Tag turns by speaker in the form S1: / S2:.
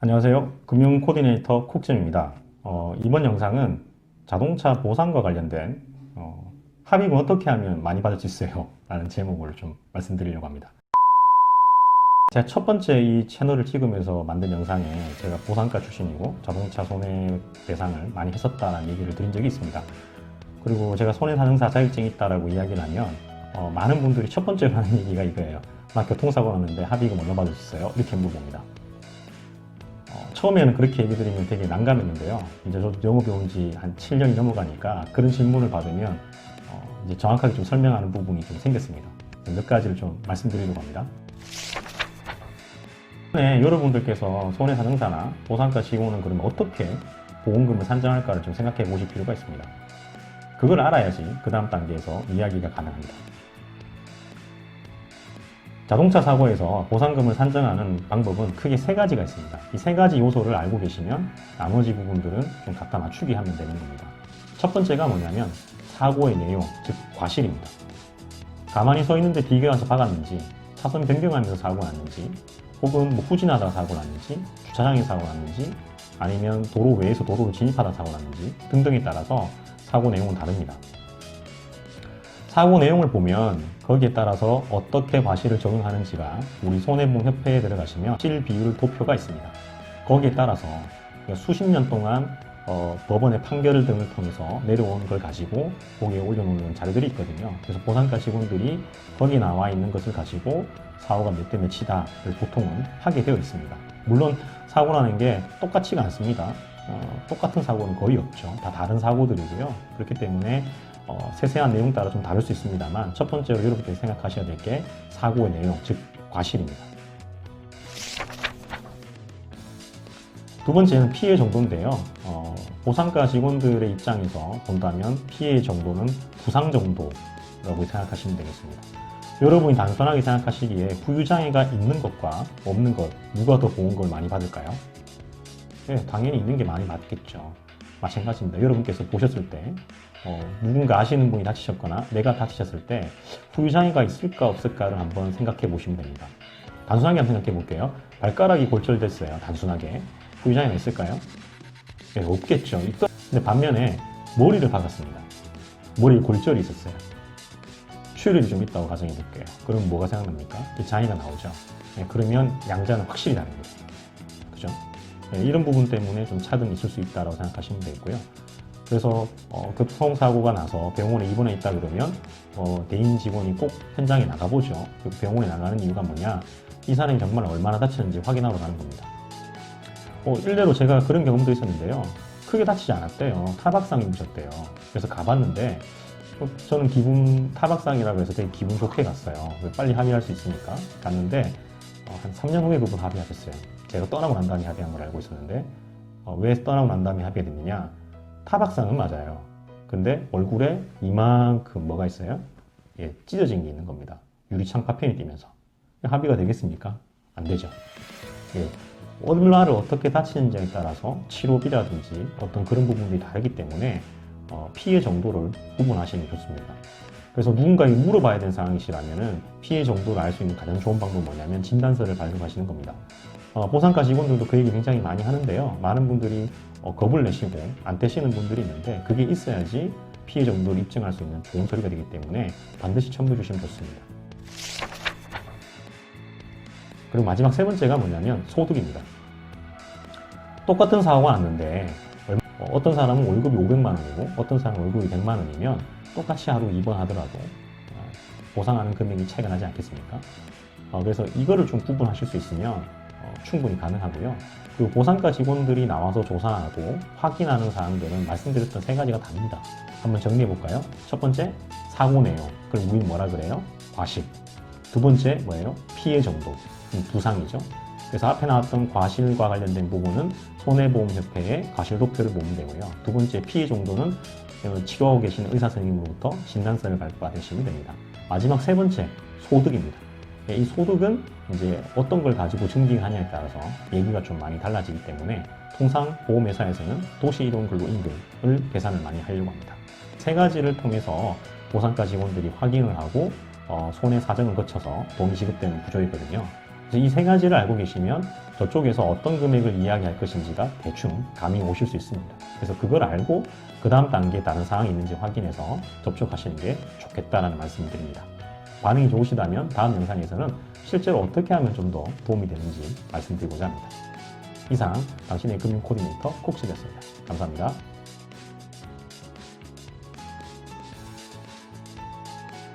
S1: 안녕하세요. 금융 코디네이터 콕점입니다. 이번 영상은 자동차 보상과 관련된 합의금 어떻게 하면 많이 받을 수 있어요? 라는 제목을 좀 말씀드리려고 합니다. 제가 첫 번째 이 채널을 찍으면서 만든 영상에 제가 보상가 출신이고 자동차 손해배상을 많이 했었다는 얘기를 드린 적이 있습니다. 그리고 제가 손해사정사 자격증이 있다라고 이야기를 하면 많은 분들이 첫 번째로 하는 얘기가 이거예요. 나 교통사고 났는데 합의금 얼마 받을 수 있어요? 이렇게 물어봅니다. 처음에는 그렇게 얘기 드리면 되게 난감했는데요. 이제 저도 영어 배운 지 한 7년이 넘어가니까 그런 질문을 받으면 이제 정확하게 좀 설명하는 부분이 좀 생겼습니다. 몇 가지를 좀 말씀드리려고 합니다. 네, 여러분들께서 손해사정사나 보상가 지고는 그러면 어떻게 보험금을 산정할까를 좀 생각해 보실 필요가 있습니다. 그걸 알아야지 그 다음 단계에서 이야기가 가능합니다. 자동차 사고에서 보상금을 산정하는 방법은 크게 세 가지가 있습니다. 이 세 가지 요소를 알고 계시면 나머지 부분들은 좀 갖다 맞추기 하면 되는 겁니다. 첫 번째가 뭐냐면 사고의 내용, 즉 과실입니다. 가만히 서 있는데 뒤에 가서 박았는지, 차선 변경하면서 사고 났는지, 혹은 후진하다가 사고 났는지, 주차장에 사고 났는지, 아니면 도로 외에서 도로로 진입하다 사고 났는지 등등에 따라서 사고 내용은 다릅니다. 사고 내용을 보면 거기에 따라서 어떻게 과실을 적용하는지가 우리 손해보험협회에 들어가시면 실 비율 도표가 있습니다. 거기에 따라서 수십 년 동안 법원의 판결 등을 통해서 내려온 걸 가지고 거기에 올려놓는 자료들이 있거든요. 그래서 보상가 직원들이 거기 나와 있는 것을 가지고 사고가 몇 대 몇이다를 보통은 하게 되어 있습니다. 물론 사고 나는 게 똑같지가 않습니다. 똑같은 사고는 거의 없죠. 다 다른 사고들이고요. 그렇기 때문에 세세한 내용 따라 좀 다를 수 있습니다만 첫 번째로 여러분들이 생각하셔야 될 게 사고의 내용, 즉 과실입니다. 두 번째는 피해 정도인데요. 보상가 직원들의 입장에서 본다면 피해 정도는 부상 정도라고 생각하시면 되겠습니다. 여러분이 단순하게 생각하시기에 후유장애가 있는 것과 없는 것, 누가 더 좋은 걸 많이 받을까요? 네, 당연히 있는 게 많이 받겠죠. 마찬가지입니다. 여러분께서 보셨을 때 누군가 아시는 분이 다치셨거나 내가 다치셨을 때 후유장애가 있을까 없을까를 한번 생각해 보시면 됩니다. 단순하게 한번 생각해 볼게요. 발가락이 골절됐어요. 단순하게. 후유장애가 있을까요? 네, 없겠죠. 근데 반면에 머리를 박았습니다. 머리에 골절이 있었어요. 출혈이 좀 있다고 가정해 볼게요. 그럼 뭐가 생각납니까? 이 장애가 나오죠. 네, 그러면 양자는 확실히 다른 거예요. 그죠? 네, 이런 부분 때문에 좀 차등이 있을 수 있다고 생각하시면 되고요. 그래서 교통사고가 나서 병원에 입원해 있다 그러면 대인 직원이 꼭 현장에 나가보죠. 그 병원에 나가는 이유가 뭐냐? 이 사람이 정말 얼마나 다쳤는지 확인하러 가는 겁니다. 일례로 제가 그런 경험도 있었는데요. 크게 다치지 않았대요. 타박상 입으셨대요. 그래서 가봤는데 저는 타박상이라고 해서 되게 기분 좋게 갔어요. 빨리 합의할 수 있으니까 갔는데 한 3년 후에 그분 합의하셨어요. 제가 떠나고 난 다음에 합의한 걸 알고 있었는데 왜 떠나고 난 다음에 합의가 됐느냐? 타박상은 맞아요. 근데 얼굴에 이만큼 뭐가 있어요? 예, 찢어진 게 있는 겁니다. 유리창 파편이 띄면서. 합의가 되겠습니까? 안 되죠. 예, 얼마를 어떻게 다치는지에 따라서 치료비라든지 어떤 그런 부분들이 다르기 때문에 피해 정도를 구분하시면 좋습니다. 그래서 누군가에게 물어봐야 되는 상황이시라면 피해 정도를 알 수 있는 가장 좋은 방법은 뭐냐면 진단서를 발급하시는 겁니다. 보상가 직원들도 그 얘기 굉장히 많이 하는데요. 많은 분들이 겁을 내시고 안 떼시는 분들이 있는데 그게 있어야지 피해 정도를 입증할 수 있는 좋은 서류가 되기 때문에 반드시 첨부해 주시면 좋습니다. 그리고 마지막 세 번째가 뭐냐면 소득입니다. 똑같은 사고가 났는데 어떤 사람은 월급이 500만 원이고 어떤 사람은 월급이 100만 원이면 똑같이 하루 입원하더라도 보상하는 금액이 차이가 나지 않겠습니까? 그래서 이거를 좀 구분하실 수 있으면 충분히 가능하고요. 그리고 보상가 직원들이 나와서 조사하고 확인하는 사항들은 말씀드렸던 세 가지가 답니다. 한번 정리해 볼까요? 첫 번째, 사고 내용. 그럼 우리는 뭐라 그래요? 과실. 두 번째 뭐예요? 피해 정도. 부상이죠. 그래서 앞에 나왔던 과실과 관련된 부분은 손해보험협회의 과실도표를 보면 되고요. 두 번째, 피해 정도는 치료하고 계시는 의사 선생님으로부터 진단서를 발급받으시면 됩니다. 마지막 세 번째, 소득입니다. 이 소득은 이제 어떤 걸 가지고 증빙하냐에 따라서 얘기가 좀 많이 달라지기 때문에 통상 보험회사에서는 도시이동근로임금을 계산을 많이 하려고 합니다. 세 가지를 통해서 보상가 직원들이 확인을 하고 손해사정을 거쳐서 돈이 지급되는 구조이거든요. 그래서 이 세 가지를 알고 계시면 저쪽에서 어떤 금액을 이야기할 것인지가 대충 감이 오실 수 있습니다. 그래서 그걸 알고 그 다음 단계에 다른 사항이 있는지 확인해서 접촉하시는 게 좋겠다라는 말씀을 드립니다. 반응이 좋으시다면 다음 영상에서는 실제로 어떻게 하면 좀 더 도움이 되는지 말씀드리고자 합니다. 이상 당신의 금융 코디네이터 콕식이었습니다. 감사합니다.